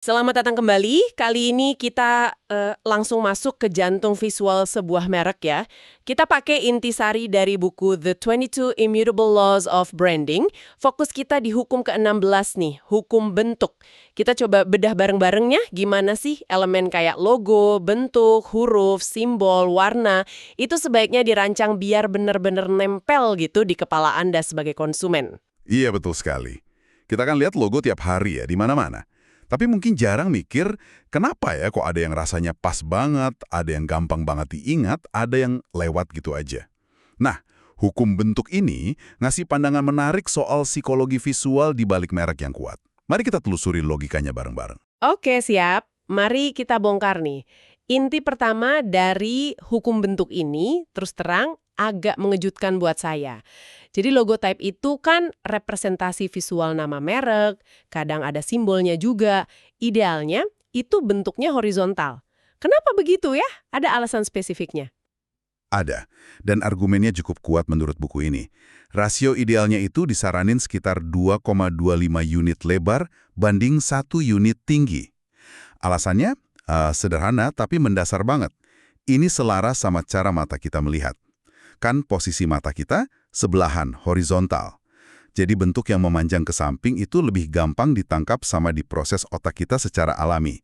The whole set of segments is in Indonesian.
Selamat datang kembali. Kali ini kita langsung masuk ke jantung visual sebuah merek ya. Kita pakai intisari dari buku The 22 Immutable Laws of Branding. Fokus kita di hukum ke-16 nih, hukum bentuk. Kita coba bedah bareng-barengnya gimana sih elemen kayak logo, bentuk, huruf, simbol, warna. Itu sebaiknya dirancang biar benar-benar nempel gitu di kepala Anda sebagai konsumen. Iya, betul sekali. Kita kan lihat logo tiap hari ya, di mana-mana. Tapi mungkin jarang mikir, kenapa ya kok ada yang rasanya pas banget, ada yang gampang banget diingat, ada yang lewat gitu aja. Nah, hukum bentuk ini ngasih pandangan menarik soal psikologi visual di balik merek yang kuat. Mari kita telusuri logikanya bareng-bareng. Oke, siap. Mari kita bongkar nih. Inti pertama dari hukum bentuk ini, terus terang, agak mengejutkan buat saya. Jadi logo type itu kan representasi visual nama merek, kadang ada simbolnya juga. Idealnya, itu bentuknya horizontal. Kenapa begitu ya? Ada alasan spesifiknya? Ada, dan argumennya cukup kuat menurut buku ini. Rasio idealnya itu disaranin sekitar 2,25 unit lebar banding 1 unit tinggi. Alasannya sederhana tapi mendasar banget. Ini selaras sama cara mata kita melihat. Kan posisi mata kita sebelahan, horizontal. Jadi bentuk yang memanjang ke samping itu lebih gampang ditangkap sama diproses otak kita secara alami.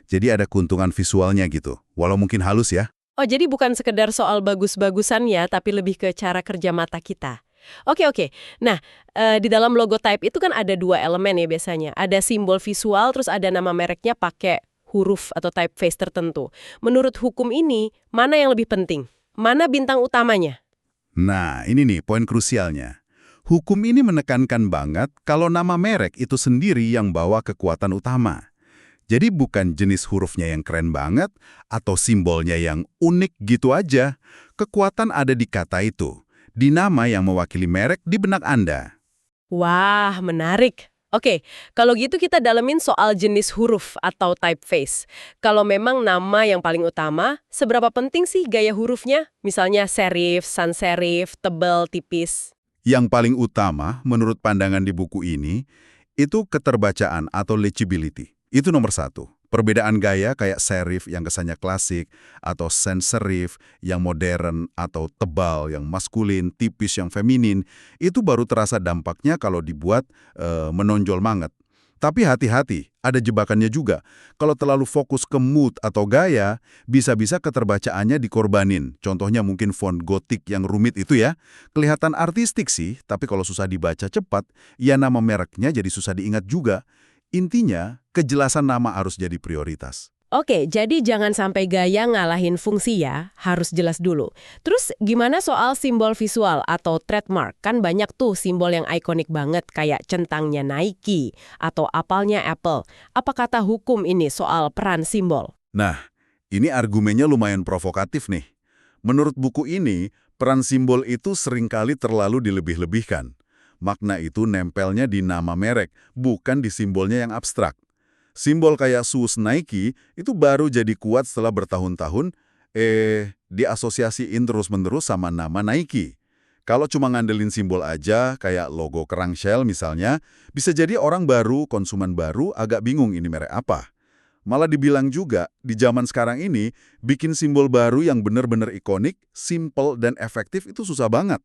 Jadi ada keuntungan visualnya gitu, walau mungkin halus ya. Oh, jadi bukan sekedar soal bagus-bagusan ya, tapi lebih ke cara kerja mata kita. Oke. Nah, di dalam logo type itu kan ada dua elemen ya biasanya. Ada simbol visual, terus ada nama mereknya pakai huruf atau typeface tertentu. Menurut hukum ini, mana yang lebih penting? Mana bintang utamanya? Nah, ini nih poin krusialnya. Hukum ini menekankan banget kalau nama merek itu sendiri yang bawa kekuatan utama. Jadi bukan jenis hurufnya yang keren banget atau simbolnya yang unik gitu aja. Kekuatan ada di kata itu, di nama yang mewakili merek di benak Anda. Wah, menarik. Oke, kalau gitu kita dalemin soal jenis huruf atau typeface. Kalau memang nama yang paling utama, seberapa penting sih gaya hurufnya? Misalnya serif, sans serif, tebal, tipis. Yang paling utama menurut pandangan di buku ini, itu keterbacaan atau legibility. Itu nomor satu. Perbedaan gaya kayak serif yang kesannya klasik, atau sans serif yang modern, atau tebal yang maskulin, tipis yang feminin, itu baru terasa dampaknya kalau dibuat menonjol banget. Tapi hati-hati, ada jebakannya juga. Kalau terlalu fokus ke mood atau gaya, bisa-bisa keterbacaannya dikorbanin. Contohnya mungkin font gotik yang rumit itu ya. Kelihatan artistik sih, tapi kalau susah dibaca cepat, ya nama mereknya jadi susah diingat juga. Intinya, kejelasan nama harus jadi prioritas. Oke, jadi jangan sampai gaya ngalahin fungsi ya, harus jelas dulu. Terus gimana soal simbol visual atau trademark? Kan banyak tuh simbol yang ikonik banget kayak centangnya Nike atau apalnya Apple. Apa kata hukum ini soal peran simbol? Nah, ini argumennya lumayan provokatif nih. Menurut buku ini, peran simbol itu seringkali terlalu dilebih-lebihkan. Makna itu nempelnya di nama merek, bukan di simbolnya yang abstrak. Simbol kayak shoes Nike itu baru jadi kuat setelah bertahun-tahun diasosiasiin terus-menerus sama nama Nike. Kalau cuma ngandelin simbol aja, kayak logo kerang Shell misalnya, bisa jadi orang baru, konsumen baru agak bingung ini merek apa. Malah dibilang juga, di zaman sekarang ini, bikin simbol baru yang benar-benar ikonik, simple, dan efektif itu susah banget.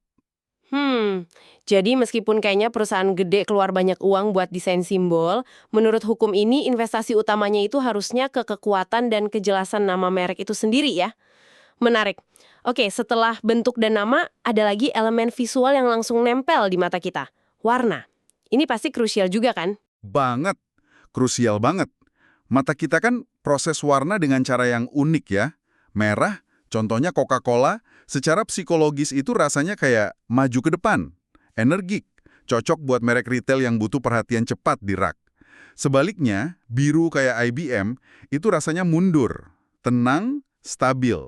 Jadi meskipun kayaknya perusahaan gede keluar banyak uang buat desain simbol, menurut hukum ini investasi utamanya itu harusnya ke kekuatan dan kejelasan nama merek itu sendiri ya. Menarik. Oke, setelah bentuk dan nama, ada lagi elemen visual yang langsung nempel di mata kita. Warna. Ini pasti krusial juga kan? Banget, krusial banget. Mata kita kan proses warna dengan cara yang unik ya. Merah, contohnya Coca-Cola, secara psikologis itu rasanya kayak maju ke depan, energik, cocok buat merek retail yang butuh perhatian cepat di rak. Sebaliknya, biru kayak IBM itu rasanya mundur, tenang, stabil,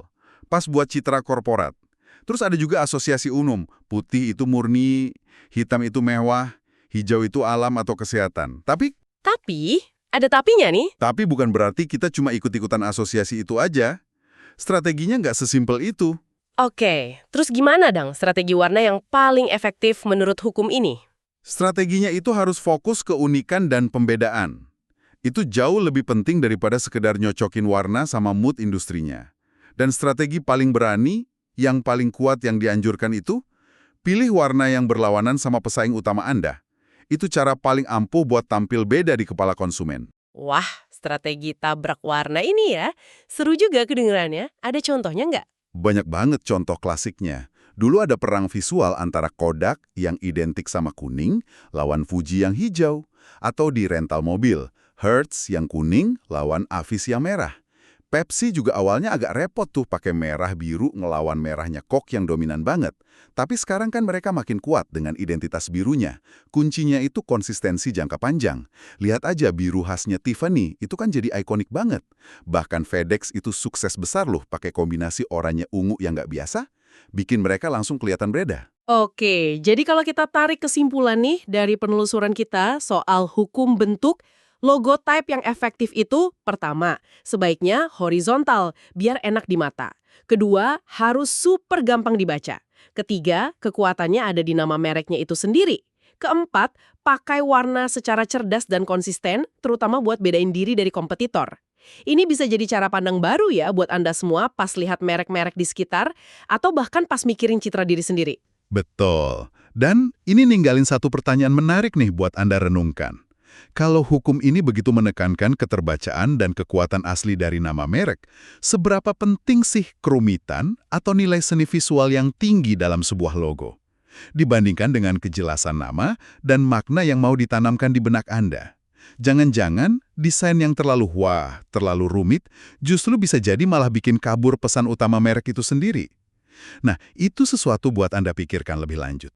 pas buat citra korporat. Terus ada juga asosiasi umum, putih itu murni, hitam itu mewah, hijau itu alam atau kesehatan. Tapi, ada tapinya nih. Tapi bukan berarti kita cuma ikut-ikutan asosiasi itu aja. Strateginya nggak sesimpel itu. Oke, terus gimana dong strategi warna yang paling efektif menurut hukum ini? Strateginya itu harus fokus ke keunikan dan pembedaan. Itu jauh lebih penting daripada sekedar nyocokin warna sama mood industrinya. Dan strategi paling berani, yang paling kuat yang dianjurkan itu, pilih warna yang berlawanan sama pesaing utama Anda. Itu cara paling ampuh buat tampil beda di kepala konsumen. Wah, strategi tabrak warna ini ya. Seru juga kedengerannya. Ada contohnya nggak? Banyak banget contoh klasiknya. Dulu ada perang visual antara Kodak yang identik sama kuning, lawan Fuji yang hijau. Atau di rental mobil, Hertz yang kuning lawan Avis yang merah. Pepsi juga awalnya agak repot tuh pakai merah biru ngelawan merahnya Coke yang dominan banget. Tapi sekarang kan mereka makin kuat dengan identitas birunya. Kuncinya itu konsistensi jangka panjang. Lihat aja biru khasnya Tiffany, itu kan jadi ikonik banget. Bahkan FedEx itu sukses besar loh pakai kombinasi oranye ungu yang nggak biasa. Bikin mereka langsung kelihatan beda. Oke, jadi kalau kita tarik kesimpulan nih dari penelusuran kita soal hukum bentuk, logo type yang efektif itu, pertama, sebaiknya horizontal, biar enak di mata. Kedua, harus super gampang dibaca. Ketiga, kekuatannya ada di nama mereknya itu sendiri. Keempat, pakai warna secara cerdas dan konsisten, terutama buat bedain diri dari kompetitor. Ini bisa jadi cara pandang baru ya buat Anda semua pas lihat merek-merek di sekitar, atau bahkan pas mikirin citra diri sendiri. Betul. Dan ini ninggalin satu pertanyaan menarik nih buat Anda renungkan. Kalau hukum ini begitu menekankan keterbacaan dan kekuatan asli dari nama merek, seberapa penting sih kerumitan atau nilai seni visual yang tinggi dalam sebuah logo? Dibandingkan dengan kejelasan nama dan makna yang mau ditanamkan di benak Anda. Jangan-jangan desain yang terlalu terlalu rumit, justru bisa jadi malah bikin kabur pesan utama merek itu sendiri. Nah, itu sesuatu buat Anda pikirkan lebih lanjut.